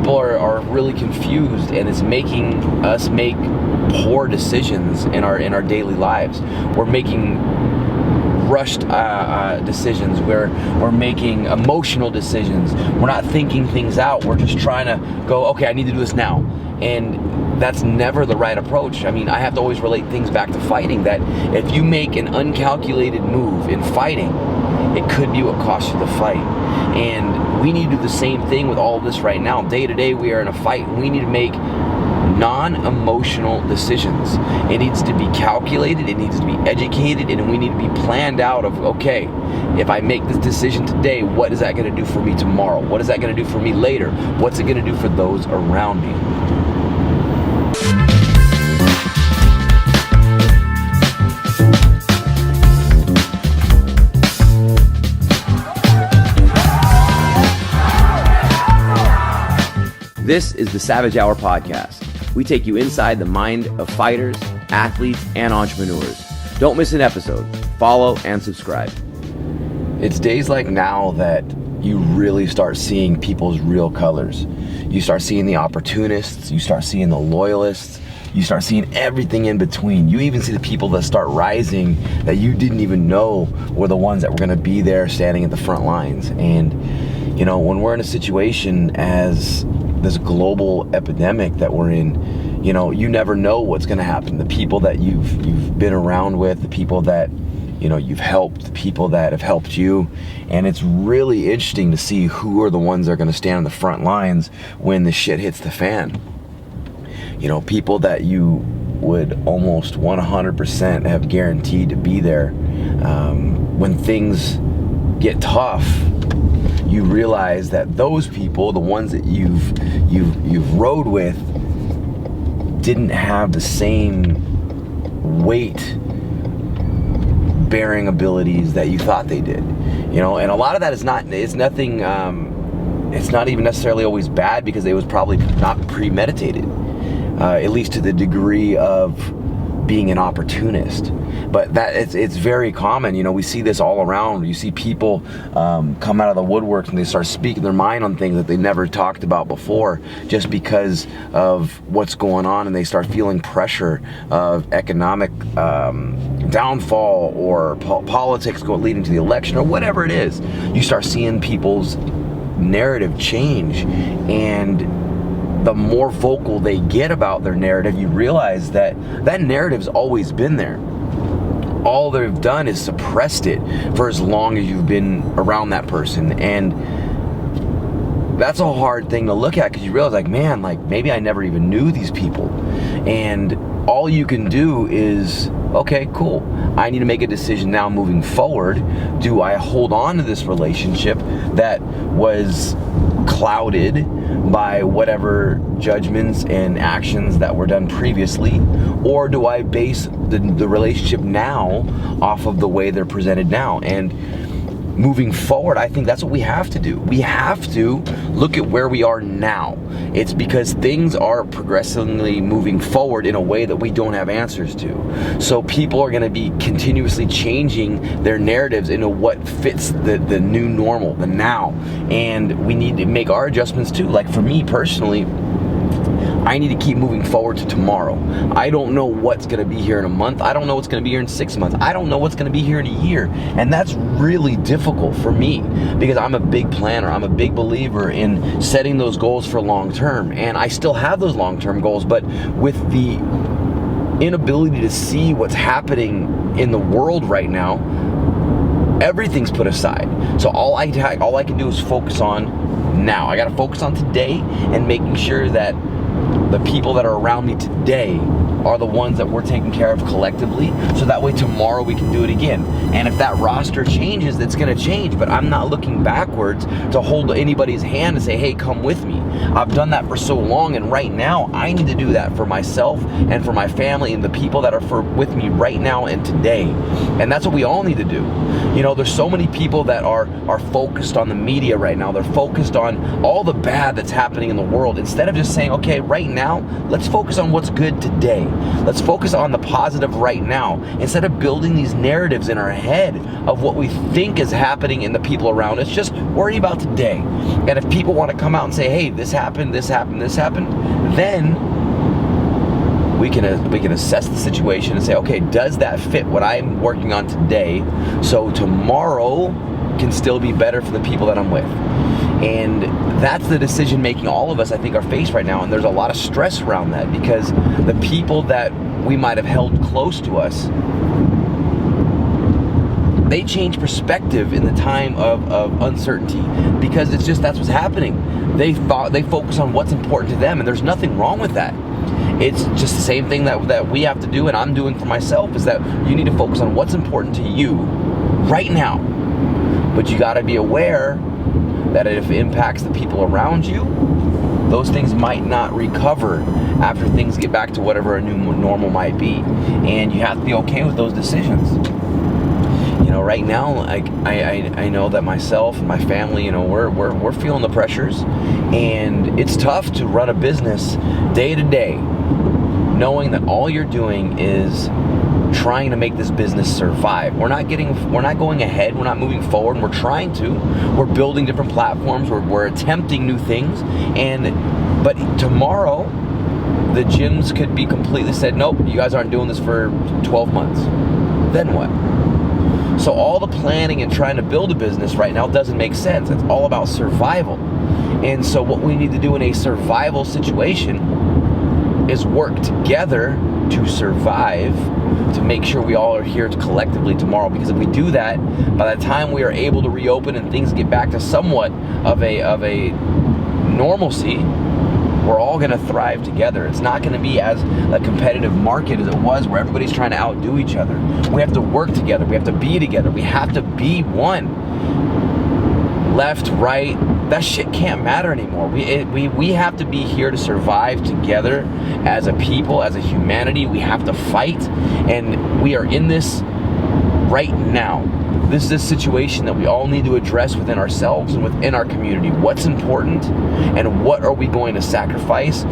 people are really confused, and it's making us make poor decisions in our daily lives. We're making rushed decisions. We're making emotional decisions. We're not thinking things out. We're just trying to go, okay, I need to do this now. And that's never the right approach. I mean, I have to always relate things back to fighting, that if you make an uncalculated move in fighting, it could be what costs you the fight. And we need to do the same thing with all of this right now. Day to day, we are in a fight. We need to make non-emotional decisions. It needs to be calculated, it needs to be educated, and we need to be planned out of, okay, if I make this decision today, what is that going to do for me tomorrow? What is that going to do for me later? What's it going to do for those around me? This is the Savage Hour Podcast. We take you inside the mind of fighters, athletes, and entrepreneurs. Don't miss an episode. Follow and subscribe. It's days like now that you really start seeing people's real colors. You start seeing the opportunists, you start seeing the loyalists, you start seeing everything in between. You even see the people that start rising that you didn't even know were the ones that were going to be there standing at the front lines. And, you know, when we're in a situation as this global epidemic that we're in, you know, you never know what's going to happen. The people that you've been around with, the people that, you know, you've helped, the people that have helped you. And it's really interesting to see who are the ones that are going to stand on the front lines when the shit hits the fan. You know, people that you would almost 100% have guaranteed to be there when things get tough. You realize that those people, the ones that you've rode with, didn't have the same weight bearing abilities that you thought they did. You know, and a lot of that is not, it's nothing, it's not even necessarily always bad, because it was probably not premeditated, at least to the degree of being an opportunist. But that it's very common. You know, we see this all around. You see people come out of the woodwork and they start speaking their mind on things that they never talked about before, just because of what's going on, and they start feeling pressure of economic downfall or politics leading to the election or whatever it is. You start seeing people's narrative change, and the more vocal they get about their narrative, you realize that that narrative's always been there. All they've done is suppressed it for as long as you've been around that person. And that's a hard thing to look at, because you realize, like, man, like, maybe I never even knew these people. And all you can do is, okay, cool, I need to make a decision now moving forward. Do I hold on to this relationship that was clouded by whatever judgments and actions that were done previously, or do I base the relationship now off of the way they're presented now? And moving forward, I think that's what we have to do. We have to look at where we are now. It's because things are progressively moving forward in a way that we don't have answers to. So people are going to be continuously changing their narratives into what fits the new normal, the now. And we need to make our adjustments too. Like for me personally, I need to keep moving forward to tomorrow. I don't know what's going to be here in a month. I don't know what's going to be here in 6 months. I don't know what's going to be here in a year. And that's really difficult for me, because I'm a big planner. I'm a big believer in setting those goals for long term. And I still have those long term goals, but with the inability to see what's happening in the world right now, everything's put aside. So all I can do is focus on now. I got to focus on today and making sure that the people that are around me today are the ones that we're taking care of collectively, so that way tomorrow we can do it again. And if that roster changes, that's going to change, but I'm not looking backwards to hold anybody's hand and say, hey, come with me. I've done that for so long, and right now I need to do that for myself and for my family and the people that are with me right now and today. And that's what we all need to do. You know, there's so many people that are focused on the media right now. They're focused on all the bad that's happening in the world, instead of just saying, okay, right now, let's focus on what's good today. Let's focus on the positive right now instead of building these narratives in our head of what we think is happening in the people around us. Just worry about today. And if people want to come out and say, hey, this happened, this happened, this happened, then we can assess the situation and say, okay, does that fit what I'm working on today, so tomorrow can still be better for the people that I'm with? And that's the decision making all of us, I think, are faced right now. And there's a lot of stress around that because the people that we might have held close to us, they change perspective in the time of uncertainty, because it's just, that's what's happening. They focus on what's important to them, and there's nothing wrong with that. It's just the same thing that we have to do, and I'm doing for myself, is that you need to focus on what's important to you right now. But you gotta be aware that if it impacts the people around you, those things might not recover after things get back to whatever a new normal might be. And you have to be okay with those decisions. You know, right now, I know that myself and my family, you know, we're feeling the pressures, and it's tough to run a business day to day, knowing that all you're doing is trying to make this business survive. We're not going ahead, we're not moving forward, and we're trying to. We're building different platforms, we're attempting new things, but tomorrow the gyms could be completely said, nope, you guys aren't doing this for 12 months. Then what? So all the planning and trying to build a business right now doesn't make sense. It's all about survival. And so what we need to do in a survival situation is work together to survive, to make sure we all are here collectively tomorrow. Because if we do that, by the time we are able to reopen and things get back to somewhat of a normalcy, we're all going to thrive together. It's not going to be as a competitive market as it was, where everybody's trying to outdo each other. We have to work together. We have to be together. We have to be one. Left, right, that shit can't matter anymore. We have to be here to survive together as a people, as a humanity. We have to fight, and we are in this right now. This is a situation that we all need to address within ourselves and within our community. What's important, and what are we going to sacrifice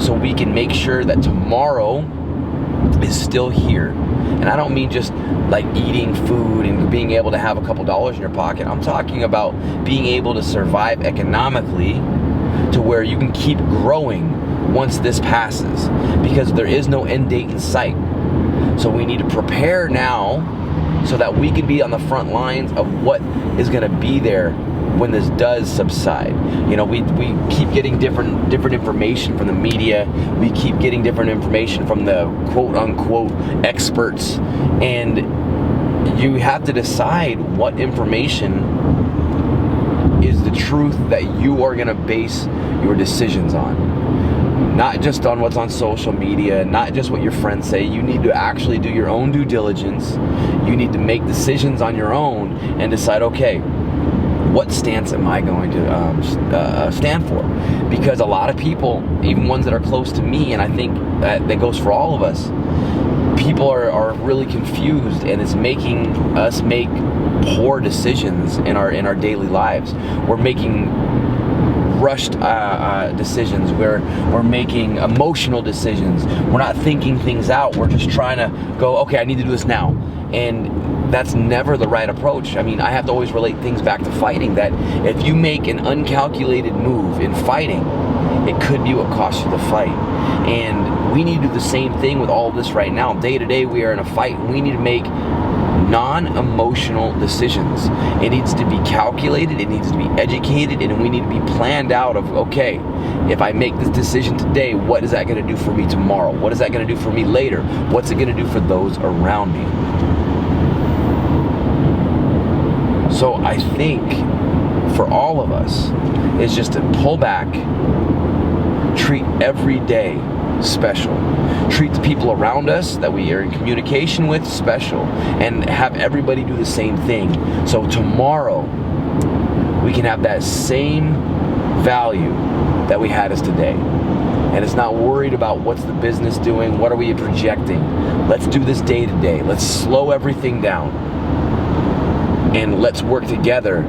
so we can make sure that tomorrow is still here. And I don't mean just like eating food and being able to have a couple dollars in your pocket. I'm talking about being able to survive economically to where you can keep growing once this passes, because there is no end date in sight. So we need to prepare now so that we can be on the front lines of what is going to be there when this does subside. You know, we keep getting different information from the media. We keep getting different information from the quote unquote experts, and you have to decide what information is the truth that you are going to base your decisions on. Not just on what's on social media, not just what your friends say. You need to actually do your own due diligence. You need to make decisions on your own and decide, okay, what stance am I going to stand for? Because a lot of people, even ones that are close to me, and I think that goes for all of us, people are really confused, and it's making us make poor decisions in our daily lives. We're making rushed decisions, we're making emotional decisions, we're not thinking things out, we're just trying to go, okay, I need to do this now. And that's never the right approach. I mean, I have to always relate things back to fighting, that if you make an uncalculated move in fighting, it could be what costs you the fight. And we need to do the same thing with all of this right now. Day to day, we are in a fight, and we need to make non-emotional decisions. It needs to be calculated, it needs to be educated, and we need to be planned out of, okay, if I make this decision today, what is that going to do for me tomorrow? What is that going to do for me later? What's it going to do for those around me? So I think for all of us is just to pull back, treat every day special, treat the people around us that we are in communication with special, and have everybody do the same thing. So tomorrow we can have that same value that we had as today. And it's not worried about what's the business doing, what are we projecting. Let's do this day to day. Let's slow everything down, and let's work together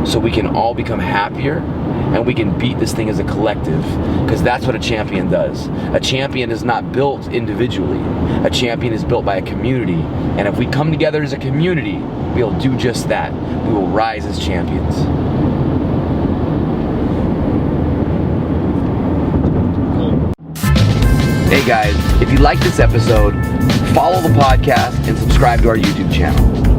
so we can all become happier and we can beat this thing as a collective, because that's what a champion does. A champion is not built individually. A champion is built by a community, and if we come together as a community, we'll do just that. We will rise as champions. Hey guys, if you like this episode, follow the podcast and subscribe to our YouTube channel.